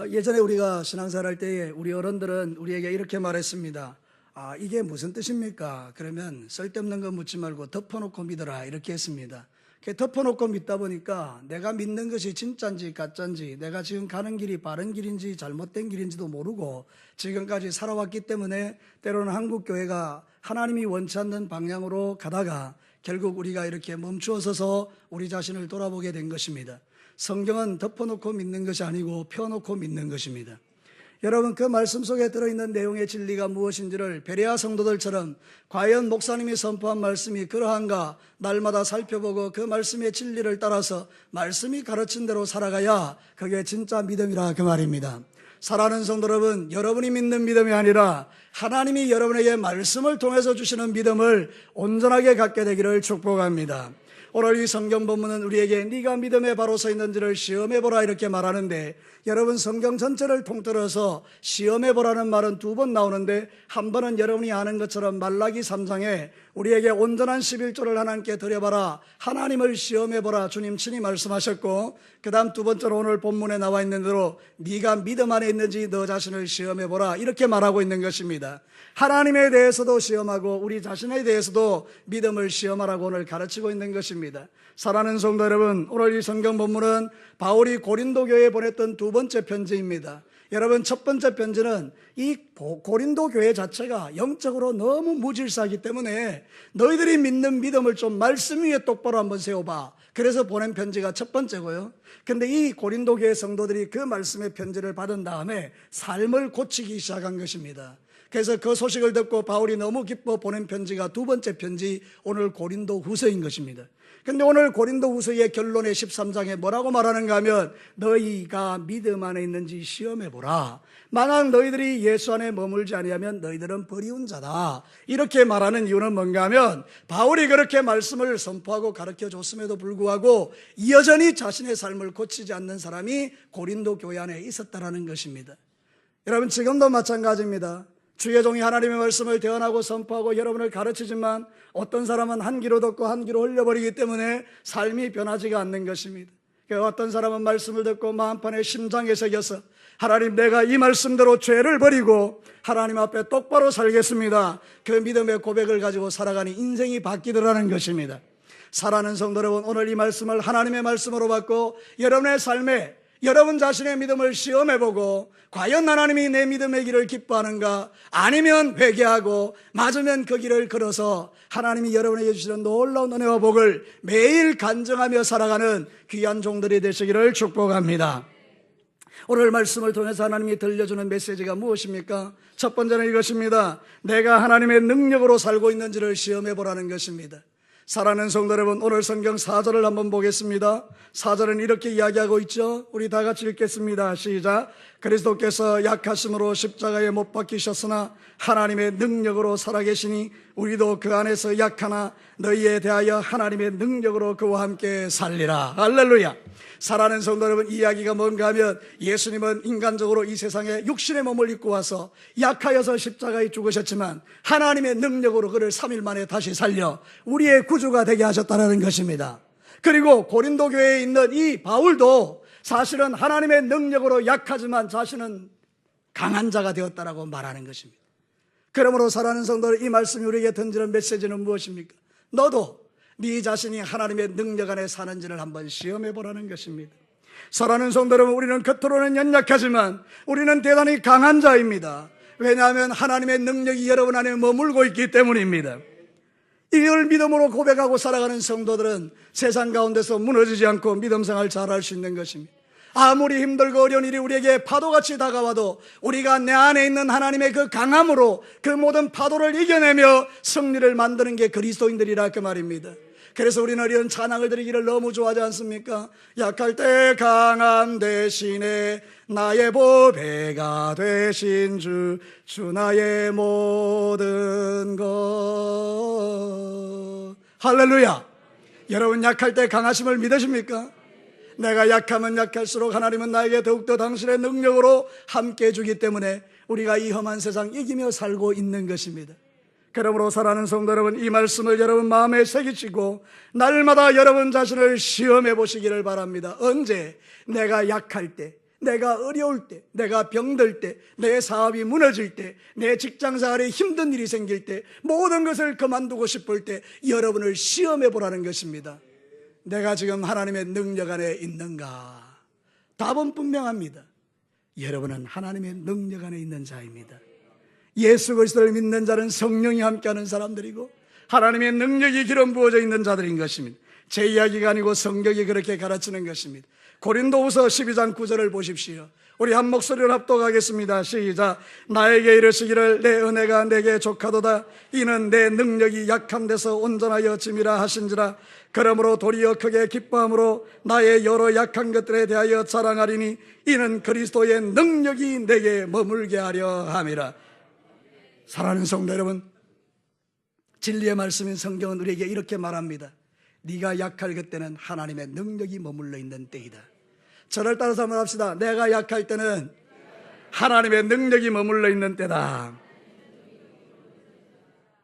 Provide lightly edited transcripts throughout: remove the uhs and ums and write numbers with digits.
예전에 우리가 신앙생활 할 때에 우리 어른들은 우리에게 이렇게 말했습니다. 이게 무슨 뜻입니까? 그러면 쓸데없는 거 묻지 말고 덮어놓고 믿어라 이렇게 했습니다. 덮어놓고 믿다 보니까 내가 믿는 것이 진짜인지 가짜인지, 내가 지금 가는 길이 바른 길인지 잘못된 길인지도 모르고 지금까지 살아왔기 때문에 때로는 한국교회가 하나님이 원치 않는 방향으로 가다가 결국 우리가 이렇게 멈추어 서서 우리 자신을 돌아보게 된 것입니다. 성경은 덮어놓고 믿는 것이 아니고 펴놓고 믿는 것입니다. 여러분, 그 말씀 속에 들어있는 내용의 진리가 무엇인지를 베레아 성도들처럼 과연 목사님이 선포한 말씀이 그러한가 날마다 살펴보고 그 말씀의 진리를 따라서 말씀이 가르친 대로 살아가야 그게 진짜 믿음이라 그 말입니다. 사랑하는 성도 여러분, 여러분이 믿는 믿음이 아니라 하나님이 여러분에게 말씀을 통해서 주시는 믿음을 온전하게 갖게 되기를 축복합니다. 오늘 이 성경 본문은 우리에게 네가 믿음에 바로 서 있는지를 시험해보라 이렇게 말하는데, 여러분 성경 전체를 통틀어서 시험해보라는 말은 2번 나오는데, 한 번은 여러분이 아는 것처럼 말라기 3장에 우리에게 온전한 11조를 하나님께 드려봐라, 하나님을 시험해보라 주님 친히 말씀하셨고, 그 다음 2번째로 오늘 본문에 나와 있는 대로 네가 믿음 안에 있는지 너 자신을 시험해보라 이렇게 말하고 있는 것입니다. 하나님에 대해서도 시험하고 우리 자신에 대해서도 믿음을 시험하라고 오늘 가르치고 있는 것입니다. 사랑하는 성도 여러분, 오늘 이 성경 본문은 바울이 고린도 교회에 보냈던 2번째 편지입니다. 여러분, 첫 번째 편지는 이 고린도 교회 자체가 영적으로 너무 무질서하기 때문에 너희들이 믿는 믿음을 좀 말씀 위에 똑바로 한번 세워봐, 그래서 보낸 편지가 첫 번째고요. 근데 이 고린도 교회 성도들이 그 말씀의 편지를 받은 다음에 삶을 고치기 시작한 것입니다. 그래서 그 소식을 듣고 바울이 너무 기뻐 보낸 편지가 2번째 편지, 오늘 고린도 후서인 것입니다. 근데 오늘 고린도 후서의 결론의 13장에 뭐라고 말하는가 하면, 너희가 믿음 안에 있는지 시험해보라. 만약 너희들이 예수 안에 머물지 아니하면 너희들은 버리운 자다. 이렇게 말하는 이유는 뭔가 하면, 바울이 그렇게 말씀을 선포하고 가르쳐 줬음에도 불구하고 여전히 자신의 삶을 고치지 않는 사람이 고린도 교회 안에 있었다는 것입니다. 여러분, 지금도 마찬가지입니다. 주의 종이 하나님의 말씀을 대언하고 선포하고 여러분을 가르치지만 어떤 사람은 한 귀로 듣고 한 귀로 흘려버리기 때문에 삶이 변하지가 않는 것입니다. 어떤 사람은 말씀을 듣고 마음판에 심장에 새겨서 하나님, 내가 이 말씀대로 죄를 버리고 하나님 앞에 똑바로 살겠습니다, 그 믿음의 고백을 가지고 살아가니 인생이 바뀌더라는 것입니다. 사랑하는 성도 여러분, 오늘 이 말씀을 하나님의 말씀으로 받고 여러분의 삶에 여러분 자신의 믿음을 시험해보고 과연 하나님이 내 믿음의 길을 기뻐하는가, 아니면 회개하고 맞으면 그 길을 걸어서 하나님이 여러분에게 주시는 놀라운 은혜와 복을 매일 간증하며 살아가는 귀한 종들이 되시기를 축복합니다. 오늘 말씀을 통해서 하나님이 들려주는 메시지가 무엇입니까? 첫 번째는 이것입니다. 내가 하나님의 능력으로 살고 있는지를 시험해보라는 것입니다. 사랑하는 성도 여러분, 오늘 성경 4절을 한번 보겠습니다. 4절은 이렇게 이야기하고 있죠. 우리 다 같이 읽겠습니다. 시작. 그리스도께서 약하심으로 십자가에 못 박히셨으나 하나님의 능력으로 살아계시니 우리도 그 안에서 약하나 너희에 대하여 하나님의 능력으로 그와 함께 살리라. 할렐루야. 사랑하는 성도 여러분, 이 이야기가 뭔가 하면, 예수님은 인간적으로 이 세상에 육신의 몸을 입고 와서 약하여서 십자가에 죽으셨지만 하나님의 능력으로 그를 3일 만에 다시 살려 우리의 구주가 되게 하셨다는 것입니다. 그리고 고린도 교회에 있는 이 바울도 사실은 하나님의 능력으로 약하지만 자신은 강한 자가 되었다라고 말하는 것입니다. 그러므로 사랑하는 성도들, 이 말씀이 우리에게 던지는 메시지는 무엇입니까? 너도 네 자신이 하나님의 능력 안에 사는지를 한번 시험해보라는 것입니다. 사랑하는 성도 여러분, 우리는 겉으로는 연약하지만 우리는 대단히 강한 자입니다. 왜냐하면 하나님의 능력이 여러분 안에 머물고 있기 때문입니다. 이걸 믿음으로 고백하고 살아가는 성도들은 세상 가운데서 무너지지 않고 믿음 생활 잘할 수 있는 것입니다. 아무리 힘들고 어려운 일이 우리에게 파도같이 다가와도 우리가 내 안에 있는 하나님의 그 강함으로 그 모든 파도를 이겨내며 승리를 만드는 게 그리스도인들이라 그 말입니다. 그래서 우리는 이런 찬양을 드리기를 너무 좋아하지 않습니까? 약할 때 강함 대신에 나의 보배가 되신 주 나의 모든 것. 할렐루야. 여러분, 약할 때 강하심을 믿으십니까? 내가 약하면 약할수록 하나님은 나에게 더욱더 당신의 능력으로 함께 해주기 때문에 우리가 이 험한 세상 이기며 살고 있는 것입니다. 그러므로 사랑하는 성도 여러분, 이 말씀을 여러분 마음에 새기시고 날마다 여러분 자신을 시험해 보시기를 바랍니다. 언제? 내가 약할 때, 내가 어려울 때, 내가 병들 때, 내 사업이 무너질 때, 내 직장생활에 힘든 일이 생길 때, 모든 것을 그만두고 싶을 때 여러분을 시험해 보라는 것입니다. 내가 지금 하나님의 능력 안에 있는가? 답은 분명합니다. 여러분은 하나님의 능력 안에 있는 자입니다. 예수 그리스도를 믿는 자는 성령이 함께하는 사람들이고 하나님의 능력이 기름 부어져 있는 자들인 것입니다. 제 이야기가 아니고 성경이 그렇게 가르치는 것입니다. 고린도후서 12장 9절을 보십시오. 우리 한 목소리를 합독하겠습니다. 시작. 나에게 이르시기를 내 은혜가 내게 족하도다. 이는 내 능력이 약한 데서 온전하여 짐이라 하신지라. 그러므로 도리어 크게 기뻐함으로 나의 여러 약한 것들에 대하여 자랑하리니 이는 그리스도의 능력이 내게 머물게 하려 함이라. 사랑하는 성도 여러분, 진리의 말씀인 성경은 우리에게 이렇게 말합니다. 네가 약할 그때는 하나님의 능력이 머물러 있는 때이다. 저를 따라서 한번 합시다. 내가 약할 때는 하나님의 능력이 머물러 있는 때다.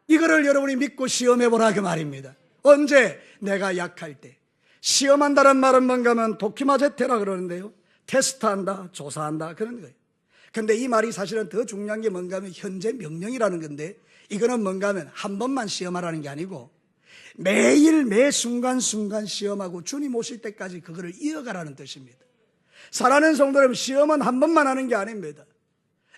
이거를 여러분이 믿고 시험해보라 그 말입니다. 언제? 내가 약할 때. 시험한다는 말은 뭔가 하면 도키마제테라 그러는데요, 테스트한다, 조사한다 그런 거예요. 근데 이 말이 사실은 더 중요한 게 뭔가 하면 현재 명령이라는 건데, 이거는 뭔가 하면 한 번만 시험하라는 게 아니고 매일 매 순간순간 시험하고 주님 오실 때까지 그거를 이어가라는 뜻입니다. 사랑하는 성도 여러분, 시험은 한 번만 하는 게 아닙니다.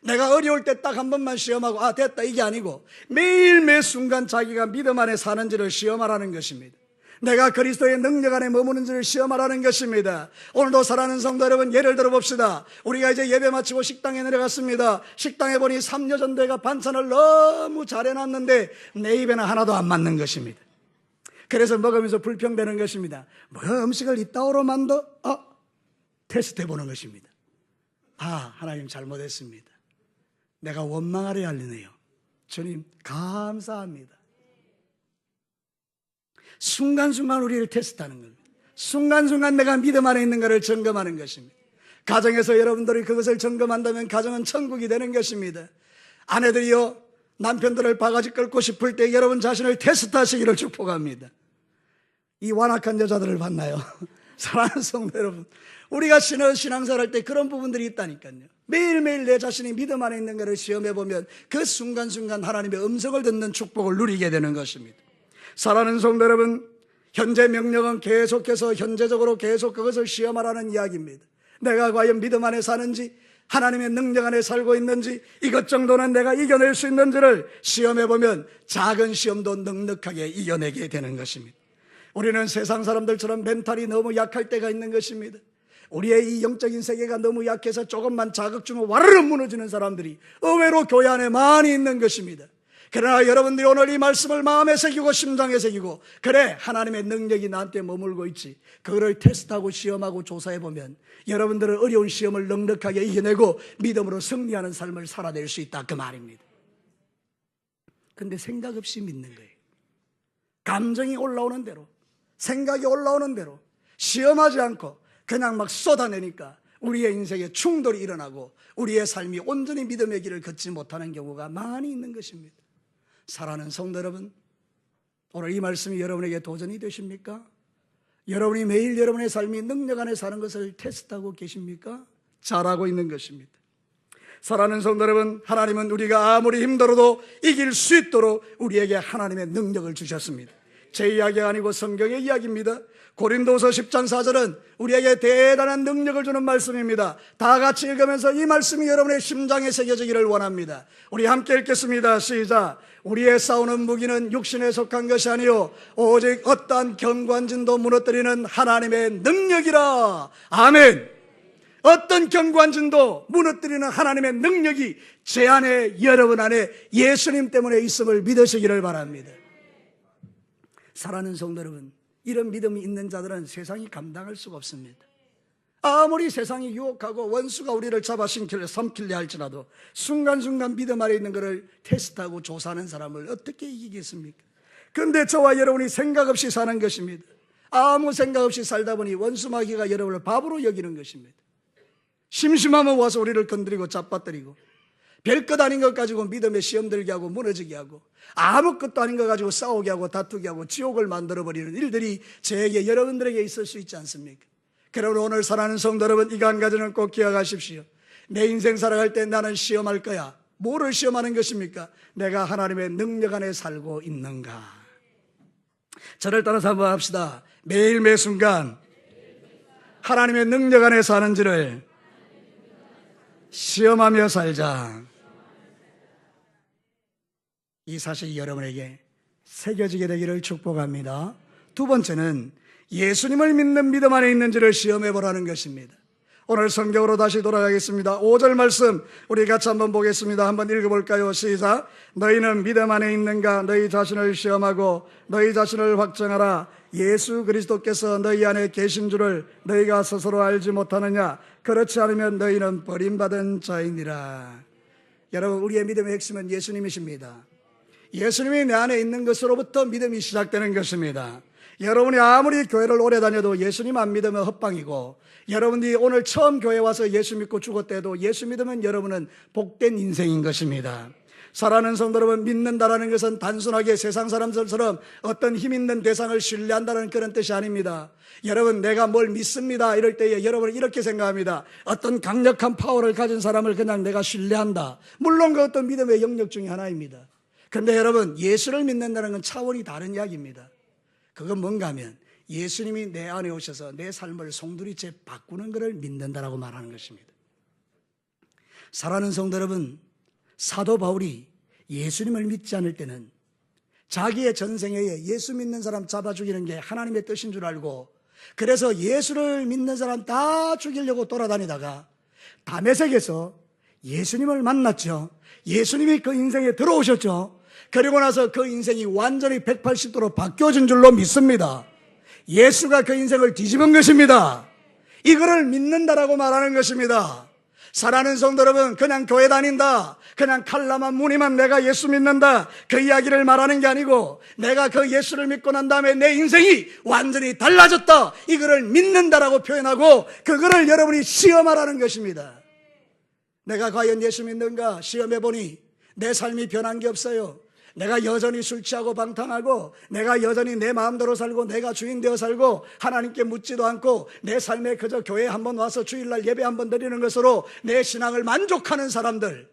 내가 어려울 때 딱 한 번만 시험하고 아 됐다 이게 아니고 매일 매 순간 자기가 믿음 안에 사는지를 시험하라는 것입니다. 내가 그리스도의 능력 안에 머무는지를 시험하라는 것입니다. 오늘도 사랑하는 성도 여러분, 예를 들어 봅시다. 우리가 이제 예배 마치고 식당에 내려갔습니다. 식당에 보니 3여 전도회가 반찬을 너무 잘 해놨는데 내 입에는 하나도 안 맞는 것입니다. 그래서 먹으면서 불평되는 것입니다. 뭐 음식을 이따오로 만들어? 테스트 해보는 것입니다. 하나님 잘못했습니다. 내가 원망하려 하려네요. 주님 감사합니다. 순간순간 우리를 테스트하는 겁니다. 순간순간 내가 믿음 안에 있는가를 점검하는 것입니다. 가정에서 여러분들이 그것을 점검한다면 가정은 천국이 되는 것입니다. 아내들이요, 남편들을 바가지 끌고 싶을 때 여러분 자신을 테스트하시기를 축복합니다. 이 완악한 여자들을 봤나요? 사랑하는 성도 여러분, 우리가 신앙생활 할 때 그런 부분들이 있다니까요. 매일매일 내 자신이 믿음 안에 있는가를 시험해보면 그 순간순간 하나님의 음성을 듣는 축복을 누리게 되는 것입니다. 사랑하는 성도 여러분, 현재 명령은 계속해서 현재적으로 계속 그것을 시험하라는 이야기입니다. 내가 과연 믿음 안에 사는지, 하나님의 능력 안에 살고 있는지, 이것 정도는 내가 이겨낼 수 있는지를 시험해보면 작은 시험도 넉넉하게 이겨내게 되는 것입니다. 우리는 세상 사람들처럼 멘탈이 너무 약할 때가 있는 것입니다. 우리의 이 영적인 세계가 너무 약해서 조금만 자극 주면 와르르 무너지는 사람들이 의외로 교회 안에 많이 있는 것입니다. 그러나 여러분들이 오늘 이 말씀을 마음에 새기고 심장에 새기고, 그래 하나님의 능력이 나한테 머물고 있지, 그거를 테스트하고 시험하고 조사해보면 여러분들은 어려운 시험을 넉넉하게 이겨내고 믿음으로 승리하는 삶을 살아낼 수 있다 그 말입니다. 근데 생각 없이 믿는 거예요. 감정이 올라오는 대로, 생각이 올라오는 대로 시험하지 않고 그냥 막 쏟아내니까 우리의 인생에 충돌이 일어나고 우리의 삶이 온전히 믿음의 길을 걷지 못하는 경우가 많이 있는 것입니다. 사랑하는 성도 여러분, 오늘 이 말씀이 여러분에게 도전이 되십니까? 여러분이 매일 여러분의 삶이 능력 안에 사는 것을 테스트하고 계십니까? 잘하고 있는 것입니다. 사랑하는 성도 여러분, 하나님은 우리가 아무리 힘들어도 이길 수 있도록 우리에게 하나님의 능력을 주셨습니다. 제 이야기가 아니고 성경의 이야기입니다. 고린도서 10장 4절은 우리에게 대단한 능력을 주는 말씀입니다. 다 같이 읽으면서 이 말씀이 여러분의 심장에 새겨지기를 원합니다. 우리 함께 읽겠습니다. 시작. 우리의 싸우는 무기는 육신에 속한 것이 아니요 오직 어떠한 경관진도 무너뜨리는 하나님의 능력이라. 아멘. 어떤 경관진도 무너뜨리는 하나님의 능력이 제 안에, 여러분 안에 예수님 때문에 있음을 믿으시기를 바랍니다. 사랑하는 성도 여러분, 이런 믿음이 있는 자들은 세상이 감당할 수가 없습니다. 아무리 세상이 유혹하고 원수가 우리를 잡아 삼킬래 할지라도 순간순간 믿음 아래 있는 것을 테스트하고 조사하는 사람을 어떻게 이기겠습니까? 그런데 저와 여러분이 생각 없이 사는 것입니다. 아무 생각 없이 살다 보니 원수마귀가 여러분을 바보로 여기는 것입니다. 심심하면 와서 우리를 건드리고 잡아뜨리고, 별것 아닌 것 가지고 믿음에 시험 들게 하고 무너지게 하고, 아무것도 아닌 것 가지고 싸우게 하고 다투게 하고 지옥을 만들어버리는 일들이 저에게, 여러분들에게 있을 수 있지 않습니까? 그러므로 오늘 사랑하는 성도 여러분, 이거 한 가지는 꼭 기억하십시오. 내 인생 살아갈 때 나는 시험할 거야. 뭐를 시험하는 것입니까? 내가 하나님의 능력 안에 살고 있는가. 저를 따라서 한번 합시다. 매일 매 순간 하나님의 능력 안에 사는지를 시험하며 살자. 이 사실이 여러분에게 새겨지게 되기를 축복합니다. 두 번째는 예수님을 믿는 믿음 안에 있는지를 시험해 보라는 것입니다. 오늘 성경으로 다시 돌아가겠습니다. 5절 말씀 우리 같이 한번 보겠습니다. 한번 읽어볼까요? 시작. 너희는 믿음 안에 있는가? 너희 자신을 시험하고 너희 자신을 확정하라. 예수 그리스도께서 너희 안에 계신 줄을 너희가 스스로 알지 못하느냐? 그렇지 않으면 너희는 버림받은 자이니라. 여러분, 우리의 믿음의 핵심은 예수님이십니다. 예수님이 내 안에 있는 것으로부터 믿음이 시작되는 것입니다. 여러분이 아무리 교회를 오래 다녀도 예수님 안 믿으면 헛방이고, 여러분이 오늘 처음 교회 와서 예수 믿고 죽었대도 예수 믿으면 여러분은 복된 인생인 것입니다. 사랑하는 성도 여러분, 믿는다라는 것은 단순하게 세상 사람들처럼 어떤 힘 있는 대상을 신뢰한다는 그런 뜻이 아닙니다. 여러분, 내가 뭘 믿습니다 이럴 때에 여러분은 이렇게 생각합니다. 어떤 강력한 파워를 가진 사람을 그냥 내가 신뢰한다. 물론 그 어떤 믿음의 영역 중에 하나입니다. 근데 여러분, 예수를 믿는다는 건 차원이 다른 이야기입니다. 그건 뭔가 하면 예수님이 내 안에 오셔서 내 삶을 송두리째 바꾸는 것을 믿는다라고 말하는 것입니다. 사랑하는 성도 여러분, 사도 바울이 예수님을 믿지 않을 때는 자기의 전생에 예수 믿는 사람 잡아 죽이는 게 하나님의 뜻인 줄 알고, 그래서 예수를 믿는 사람 다 죽이려고 돌아다니다가 다메섹에서 예수님을 만났죠. 예수님이 그 인생에 들어오셨죠. 그리고 나서 그 인생이 완전히 180도로 바뀌어진 줄로 믿습니다. 예수가 그 인생을 뒤집은 것입니다. 이거를 믿는다라고 말하는 것입니다. 사랑하는 성도 여러분, 그냥 교회 다닌다, 그냥 칼라만 무늬만 내가 예수 믿는다, 그 이야기를 말하는 게 아니고, 내가 그 예수를 믿고 난 다음에 내 인생이 완전히 달라졌다, 이거를 믿는다라고 표현하고, 그거를 여러분이 시험하라는 것입니다. 내가 과연 예수 믿는가 시험해보니 내 삶이 변한 게 없어요. 내가 여전히 술 취하고 방탕하고, 내가 여전히 내 마음대로 살고, 내가 주인 되어 살고, 하나님께 묻지도 않고, 내 삶에 그저 교회에 한번 와서 주일날 예배 한번 드리는 것으로 내 신앙을 만족하는 사람들,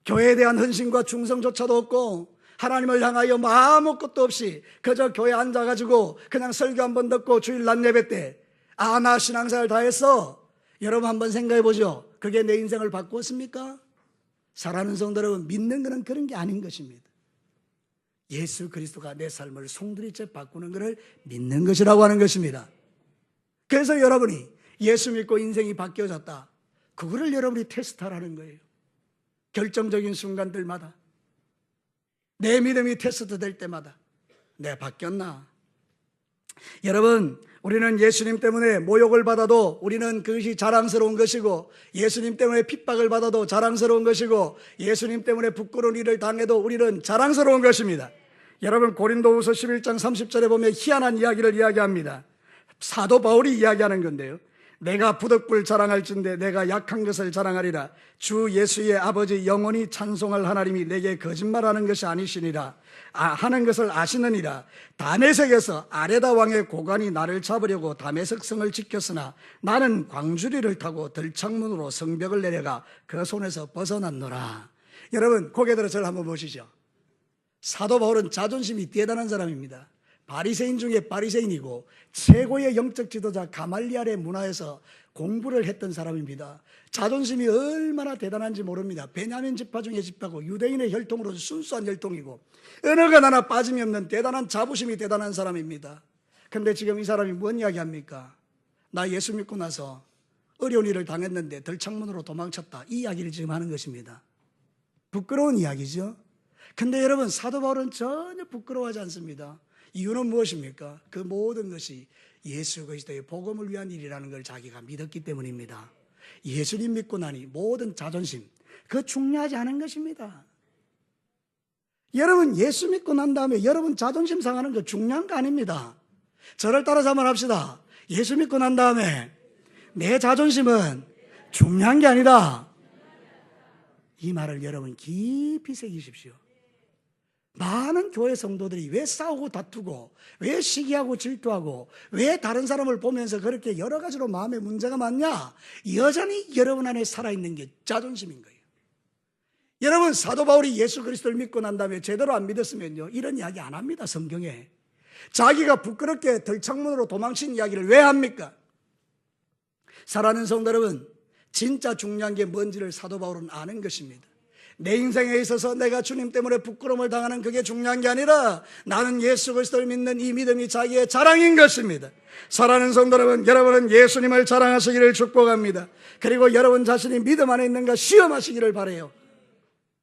교회에 대한 헌신과 충성조차도 없고, 하나님을 향하여 아무것도 없이 그저 교회에 앉아가지고 그냥 설교 한번 듣고 주일 낮 예배 때, 아, 나 신앙생활 다 했어. 여러분 한번 생각해 보죠. 그게 내 인생을 바꾸었습니까? 사랑하는 성도 여러분, 믿는 것은 그런 게 아닌 것입니다. 예수 그리스도가 내 삶을 송두리째 바꾸는 것을 믿는 것이라고 하는 것입니다. 그래서 여러분이 예수 믿고 인생이 바뀌어졌다, 그거를 여러분이 테스트하라는 거예요. 결정적인 순간들마다 내 믿음이 테스트 될 때마다 내가 바뀌었나? 여러분, 우리는 예수님 때문에 모욕을 받아도 우리는 그것이 자랑스러운 것이고, 예수님 때문에 핍박을 받아도 자랑스러운 것이고, 예수님 때문에 부끄러운 일을 당해도 우리는 자랑스러운 것입니다. 여러분, 고린도후서 11장 30절에 보면 희한한 이야기를 이야기합니다. 사도 바울이 이야기하는 건데요, 내가 부득불 자랑할진대 내가 약한 것을 자랑하리라. 주 예수의 아버지 영원히 찬송할 하나님이 내게 거짓말하는 것이 아니시니라. 하는 것을 아시느니라. 다메섹에서 아레다 왕의 고관이 나를 잡으려고 다메섹 성을 지켰으나 나는 광주리를 타고 들창문으로 성벽을 내려가 그 손에서 벗어났노라. 여러분, 고개 들어 저를 한번 보시죠. 사도 바울은 자존심이 대단한 사람입니다. 바리새인 중에 바리새인이고 최고의 영적 지도자 가말리알의 문화에서 공부를 했던 사람입니다. 자존심이 얼마나 대단한지 모릅니다. 베냐민 지파 중에 지파고 유대인의 혈통으로 순수한 혈통이고 어느 것 하나 빠짐이 없는 대단한 자부심이 대단한 사람입니다. 그런데 지금 이 사람이 뭔 이야기합니까? 나 예수 믿고 나서 어려운 일을 당했는데 들창문으로 도망쳤다, 이 이야기를 지금 하는 것입니다. 부끄러운 이야기죠. 근데 여러분, 사도 바울은 전혀 부끄러워하지 않습니다. 이유는 무엇입니까? 그 모든 것이 예수 그리스도의 복음을 위한 일이라는 걸 자기가 믿었기 때문입니다. 예수님 믿고 나니 모든 자존심, 그거 중요하지 않은 것입니다. 여러분, 예수 믿고 난 다음에 여러분 자존심 상하는 거 중요한 거 아닙니다. 저를 따라서 한번 합시다. 예수 믿고 난 다음에 내 자존심은 중요한 게 아니다. 이 말을 여러분 깊이 새기십시오. 많은 교회 성도들이 왜 싸우고 다투고, 왜 시기하고 질투하고, 왜 다른 사람을 보면서 그렇게 여러 가지로 마음에 문제가 많냐? 여전히 여러분 안에 살아있는 게 자존심인 거예요. 여러분, 사도 바울이 예수 그리스도를 믿고 난 다음에 제대로 안 믿었으면요, 이런 이야기 안 합니다, 성경에. 자기가 부끄럽게 들창문으로 도망친 이야기를 왜 합니까? 사랑하는 성도 여러분, 진짜 중요한 게 뭔지를 사도 바울은 아는 것입니다. 내 인생에 있어서 내가 주님 때문에 부끄러움을 당하는 그게 중요한 게 아니라 나는 예수 그리스도를 믿는 이 믿음이 자기의 자랑인 것입니다. 사랑하는 성도 여러분, 여러분은 예수님을 자랑하시기를 축복합니다. 그리고 여러분 자신이 믿음 안에 있는가 시험하시기를 바라요.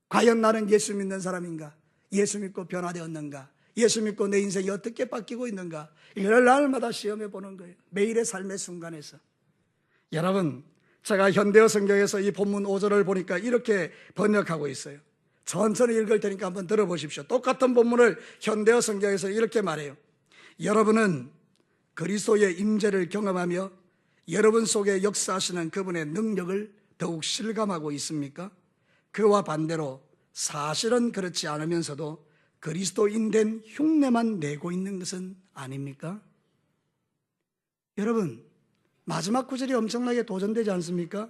과연 나는 예수 믿는 사람인가? 예수 믿고 변화되었는가? 예수 믿고 내 인생이 어떻게 바뀌고 있는가? 이걸 날마다 시험해 보는 거예요. 매일의 삶의 순간에서. 여러분, 제가 현대어 성경에서 이 본문 5절을 보니까 이렇게 번역하고 있어요. 천천히 읽을 테니까 한번 들어보십시오. 똑같은 본문을 현대어 성경에서 이렇게 말해요. 여러분은 그리스도의 임재를 경험하며 여러분 속에 역사하시는 그분의 능력을 더욱 실감하고 있습니까? 그와 반대로 사실은 그렇지 않으면서도 그리스도인된 흉내만 내고 있는 것은 아닙니까? 여러분, 마지막 구절이 엄청나게 도전되지 않습니까?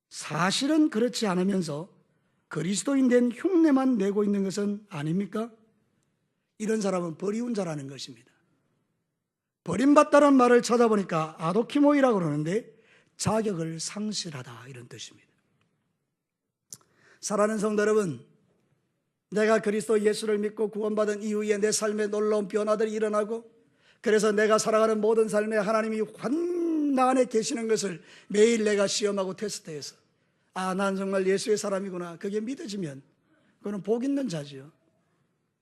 사실은 그렇지 않으면서 그리스도인 된 흉내만 내고 있는 것은 아닙니까? 이런 사람은 버리운 자라는 것입니다. 버림받다는 말을 찾아보니까 아도키모이라고 그러는데 자격을 상실하다 이런 뜻입니다. 사랑하는 성도 여러분, 내가 그리스도 예수를 믿고 구원받은 이후에 내 삶에 놀라운 변화들이 일어나고 그래서 내가 살아가는 모든 삶에 하나님이 나 안에 계시는 것을 매일 내가 시험하고 테스트해서 난 정말 예수의 사람이구나, 그게 믿어지면 그거는 복 있는 자지요.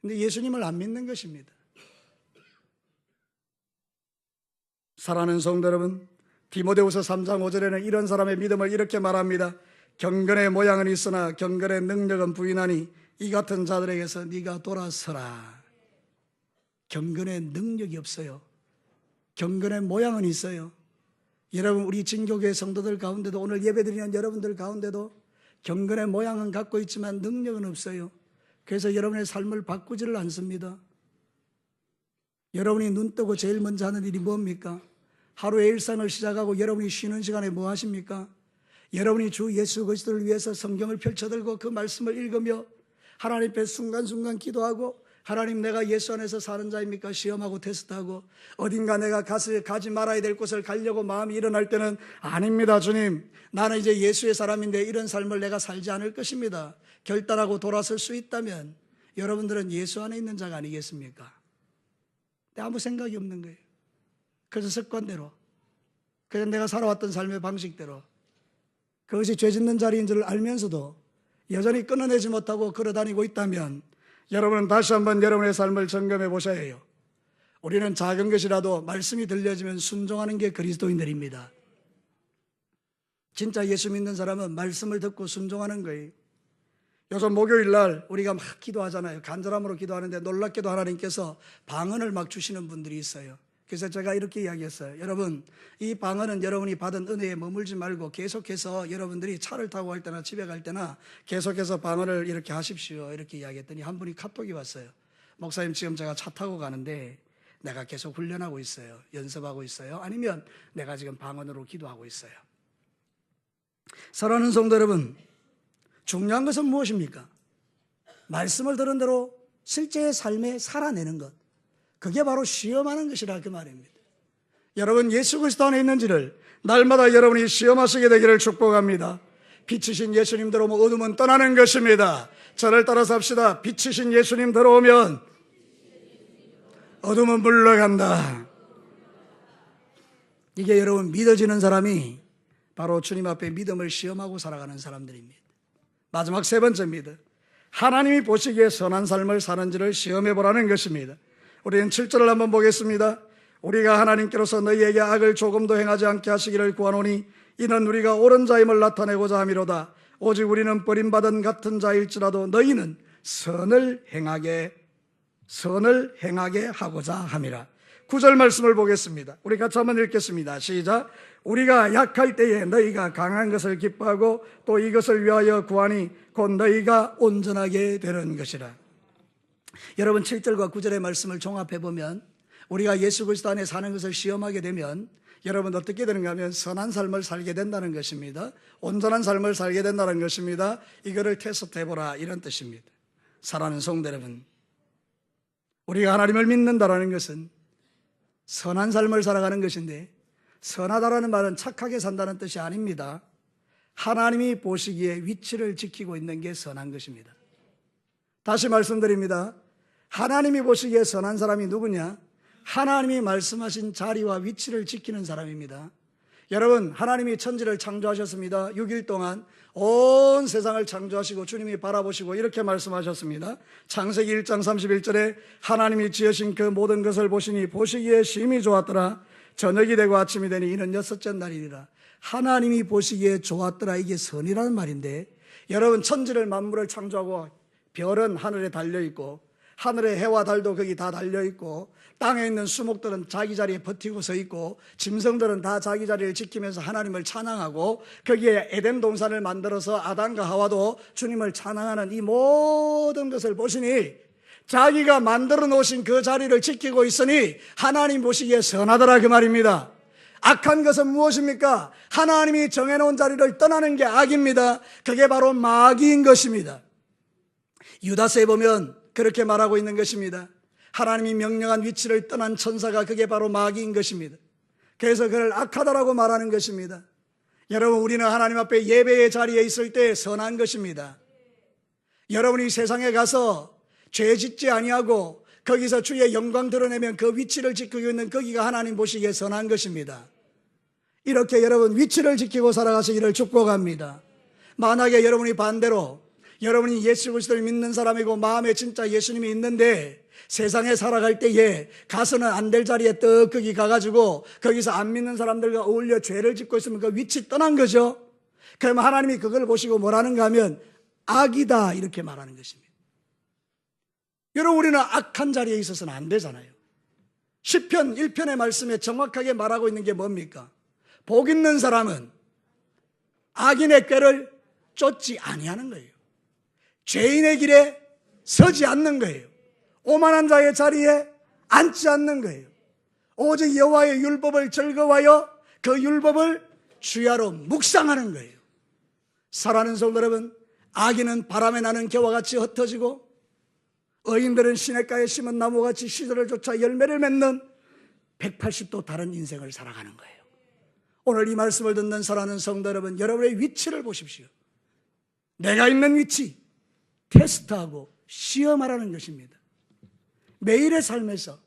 근데 예수님을 안 믿는 것입니다. 사랑하는 성도 여러분, 디모데후서 3장 5절에는 이런 사람의 믿음을 이렇게 말합니다. 경건의 모양은 있으나 경건의 능력은 부인하니 이 같은 자들에게서 네가 돌아서라. 경건의 능력이 없어요. 경건의 모양은 있어요. 여러분, 우리 진교교회 성도들 가운데도 오늘 예배드리는 여러분들 가운데도 경건의 모양은 갖고 있지만 능력은 없어요. 그래서 여러분의 삶을 바꾸지를 않습니다. 여러분이 눈 뜨고 제일 먼저 하는 일이 뭡니까? 하루의 일상을 시작하고 여러분이 쉬는 시간에 뭐 하십니까? 여러분이 주 예수 그리스도를 위해서 성경을 펼쳐들고 그 말씀을 읽으며 하나님 앞에 순간순간 기도하고 하나님, 내가 예수 안에서 사는 자입니까? 시험하고 테스트하고 어딘가 내가 가지 말아야 될 곳을 가려고 마음이 일어날 때는 아닙니다, 주님. 나는 이제 예수의 사람인데 이런 삶을 내가 살지 않을 것입니다. 결단하고 돌아설 수 있다면 여러분들은 예수 안에 있는 자가 아니겠습니까? 근데 아무 생각이 없는 거예요. 그래서 습관대로, 그래서 내가 살아왔던 삶의 방식대로 그것이 죄 짓는 자리인 줄 알면서도 여전히 끊어내지 못하고 걸어다니고 있다면 여러분은 다시 한번 여러분의 삶을 점검해 보셔야 해요. 우리는 작은 것이라도 말씀이 들려지면 순종하는 게 그리스도인들입니다. 진짜 예수 믿는 사람은 말씀을 듣고 순종하는 거예요. 요즘 목요일 날 우리가 막 기도하잖아요. 간절함으로 기도하는데 놀랍게도 하나님께서 방언을 막 주시는 분들이 있어요. 그래서 제가 이렇게 이야기했어요. 여러분, 이 방언은 여러분이 받은 은혜에 머물지 말고 계속해서 여러분들이 차를 타고 갈 때나 집에 갈 때나 계속해서 방언을 이렇게 하십시오. 이렇게 이야기했더니 한 분이 카톡이 왔어요. 목사님, 지금 제가 차 타고 가는데 내가 계속 훈련하고 있어요. 연습하고 있어요. 아니면 내가 지금 방언으로 기도하고 있어요. 사랑하는 성도 여러분, 중요한 것은 무엇입니까? 말씀을 들은 대로 실제의 삶에 살아내는 것. 그게 바로 시험하는 것이라 그 말입니다. 여러분, 예수 그리스도 안에 있는지를 날마다 여러분이 시험하시게 되기를 축복합니다. 빛이신 예수님 들어오면 어둠은 떠나는 것입니다. 저를 따라서 합시다. 빛이신 예수님 들어오면 어둠은 물러간다. 이게 여러분, 믿어지는 사람이 바로 주님 앞에 믿음을 시험하고 살아가는 사람들입니다. 마지막 세 번째입니다. 하나님이 보시기에 선한 삶을 사는지를 시험해 보라는 것입니다. 우리는 7절을 한번 보겠습니다. 우리가 하나님께로서 너희에게 악을 조금도 행하지 않게 하시기를 구하노니 이는 우리가 옳은 자임을 나타내고자 함이로다. 오직 우리는 버림받은 같은 자일지라도 너희는 선을 행하게 하고자 함이라. 9절 말씀을 보겠습니다. 우리 같이 한번 읽겠습니다. 시작. 우리가 약할 때에 너희가 강한 것을 기뻐하고 또 이것을 위하여 구하니 곧 너희가 온전하게 되는 것이라. 여러분 7절과 9절의 말씀을 종합해 보면 우리가 예수 그리스도 안에 사는 것을 시험하게 되면 여러분 어떻게 되는가 하면 선한 삶을 살게 된다는 것입니다. 온전한 삶을 살게 된다는 것입니다. 이거를 테스트해보라 이런 뜻입니다. 사랑하는 성도 여러분, 우리가 하나님을 믿는다라는 것은 선한 삶을 살아가는 것인데, 선하다라는 말은 착하게 산다는 뜻이 아닙니다. 하나님이 보시기에 위치를 지키고 있는 게 선한 것입니다. 다시 말씀드립니다. 하나님이 보시기에 선한 사람이 누구냐? 하나님이 말씀하신 자리와 위치를 지키는 사람입니다. 여러분, 하나님이 천지를 창조하셨습니다. 6일 동안 온 세상을 창조하시고 주님이 바라보시고 이렇게 말씀하셨습니다. 창세기 1장 31절에 하나님이 지으신 그 모든 것을 보시니 보시기에 심히 좋았더라. 저녁이 되고 아침이 되니 이는 여섯째 날이니라. 하나님이 보시기에 좋았더라, 이게 선이라는 말인데, 여러분 천지를 만물을 창조하고 별은 하늘에 달려있고 하늘의 해와 달도 거기 다 달려있고 땅에 있는 수목들은 자기 자리에 버티고 서 있고 짐승들은 다 자기 자리를 지키면서 하나님을 찬양하고 거기에 에덴 동산을 만들어서 아담과 하와도 주님을 찬양하는 이 모든 것을 보시니 자기가 만들어 놓으신 그 자리를 지키고 있으니 하나님 보시기에 선하더라, 그 말입니다. 악한 것은 무엇입니까? 하나님이 정해놓은 자리를 떠나는 게 악입니다. 그게 바로 마귀인 것입니다. 유다서에 보면 그렇게 말하고 있는 것입니다. 하나님이 명령한 위치를 떠난 천사가 그게 바로 마귀인 것입니다. 그래서 그를 악하다라고 말하는 것입니다. 여러분, 우리는 하나님 앞에 예배의 자리에 있을 때 선한 것입니다. 여러분이 세상에 가서 죄 짓지 아니하고 거기서 주의 영광 드러내면 그 위치를 지키고 있는 거기가 하나님 보시기에 선한 것입니다. 이렇게 여러분 위치를 지키고 살아가시기를 축복합니다. 만약에 여러분이 반대로 여러분이 예수 그리스도를 믿는 사람이고 마음에 진짜 예수님이 있는데 세상에 살아갈 때에 가서는 안 될 자리에 떡 거기 가가지고 거기서 안 믿는 사람들과 어울려 죄를 짓고 있으면 그 위치 떠난 거죠. 그러면 하나님이 그걸 보시고 뭐라는가 하면 악이다 이렇게 말하는 것입니다. 여러분, 우리는 악한 자리에 있어서는 안 되잖아요. 시편 1편의 말씀에 정확하게 말하고 있는 게 뭡니까? 복 있는 사람은 악인의 꾀를 쫓지 아니하는 거예요. 죄인의 길에 서지 않는 거예요. 오만한 자의 자리에 앉지 않는 거예요. 오직 여호와의 율법을 즐거워하여 그 율법을 주야로 묵상하는 거예요. 사랑하는 성도 여러분, 악인은 바람에 나는 겨와 같이 흩어지고 의인들은 시냇가에 심은 나무같이 시절을 쫓아 열매를 맺는 180도 다른 인생을 살아가는 거예요. 오늘 이 말씀을 듣는 사랑하는 성도 여러분, 여러분의 위치를 보십시오. 내가 있는 위치 테스트하고 시험하라는 것입니다. 매일의 삶에서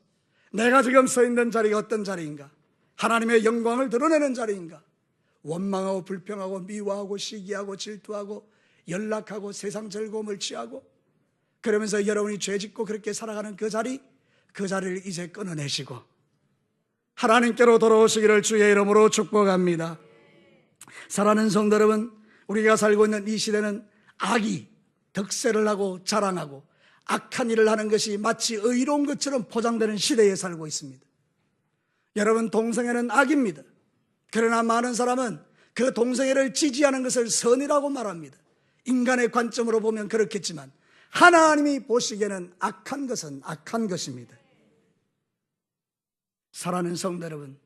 내가 지금 서 있는 자리가 어떤 자리인가? 하나님의 영광을 드러내는 자리인가? 원망하고 불평하고 미워하고 시기하고 질투하고 연락하고 세상 즐거움을 취하고 그러면서 여러분이 죄짓고 그렇게 살아가는 그 자리를 이제 끊어내시고 하나님께로 돌아오시기를 주의 이름으로 축복합니다. 사랑하는 성도 여러분, 우리가 살고 있는 이 시대는 악이 득세를 하고 자랑하고 악한 일을 하는 것이 마치 의로운 것처럼 포장되는 시대에 살고 있습니다. 여러분, 동성애는 악입니다. 그러나 많은 사람은 그 동성애를 지지하는 것을 선이라고 말합니다. 인간의 관점으로 보면 그렇겠지만 하나님이 보시기에는 악한 것은 악한 것입니다. 사랑하는 성도 여러분,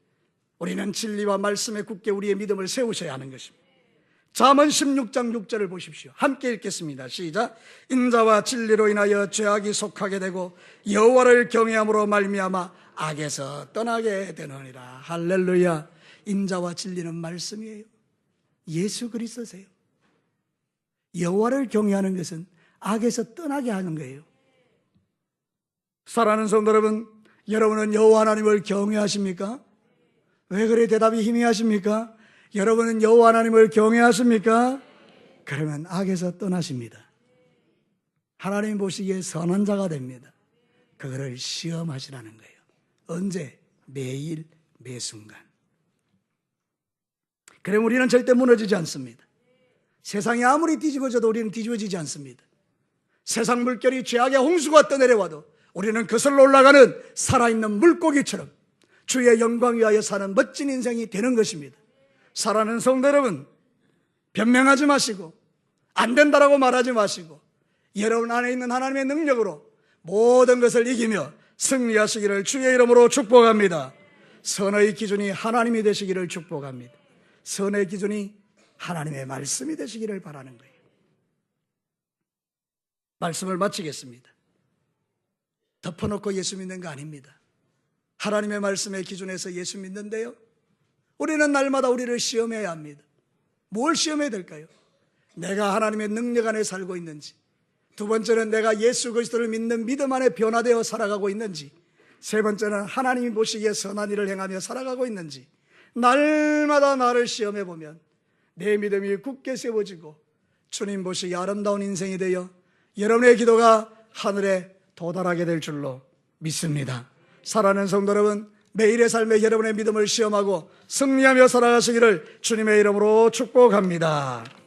우리는 진리와 말씀에 굳게 우리의 믿음을 세우셔야 하는 것입니다. 잠언 16장 6절을 보십시오. 함께 읽겠습니다. 시작. 인자와 진리로 인하여 죄악이 속하게 되고 여호와를 경외함으로 말미암아 악에서 떠나게 되느니라. 할렐루야. 인자와 진리는 말씀이에요. 예수 그리스도세요. 여호와를 경외하는 것은 악에서 떠나게 하는 거예요. 사랑하는 성도 여러분, 여러분은 여호와 하나님을 경외하십니까? 왜 그래 대답이 희미하십니까? 여러분은 여호와 하나님을 경외하십니까? 그러면 악에서 떠나십니다. 하나님 보시기에 선한 자가 됩니다. 그거를 시험하시라는 거예요. 언제? 매일 매순간. 그럼 우리는 절대 무너지지 않습니다. 세상이 아무리 뒤집어져도 우리는 뒤집어지지 않습니다. 세상 물결이 죄악의 홍수가 떠내려와도 우리는 거슬러 올라가는 살아있는 물고기처럼 주의 영광 위하여 사는 멋진 인생이 되는 것입니다. 사랑하는 성도 여러분, 변명하지 마시고 안 된다라고 말하지 마시고 여러분 안에 있는 하나님의 능력으로 모든 것을 이기며 승리하시기를 주의 이름으로 축복합니다. 선의 기준이 하나님이 되시기를 축복합니다. 선의 기준이 하나님의 말씀이 되시기를 바라는 거예요. 말씀을 마치겠습니다. 덮어놓고 예수 믿는 거 아닙니다. 하나님의 말씀의 기준에서 예수 믿는데요, 우리는 날마다 우리를 시험해야 합니다. 뭘 시험해야 될까요? 내가 하나님의 능력 안에 살고 있는지, 두 번째는 내가 예수 그리스도를 믿는 믿음 안에 변화되어 살아가고 있는지, 세 번째는 하나님이 보시기에 선한 일을 행하며 살아가고 있는지, 날마다 나를 시험해 보면 내 믿음이 굳게 세워지고 주님 보시기에 아름다운 인생이 되어 여러분의 기도가 하늘에 도달하게 될 줄로 믿습니다. 사랑하는 성도 여러분, 매일의 삶에 여러분의 믿음을 시험하고 승리하며 살아가시기를 주님의 이름으로 축복합니다.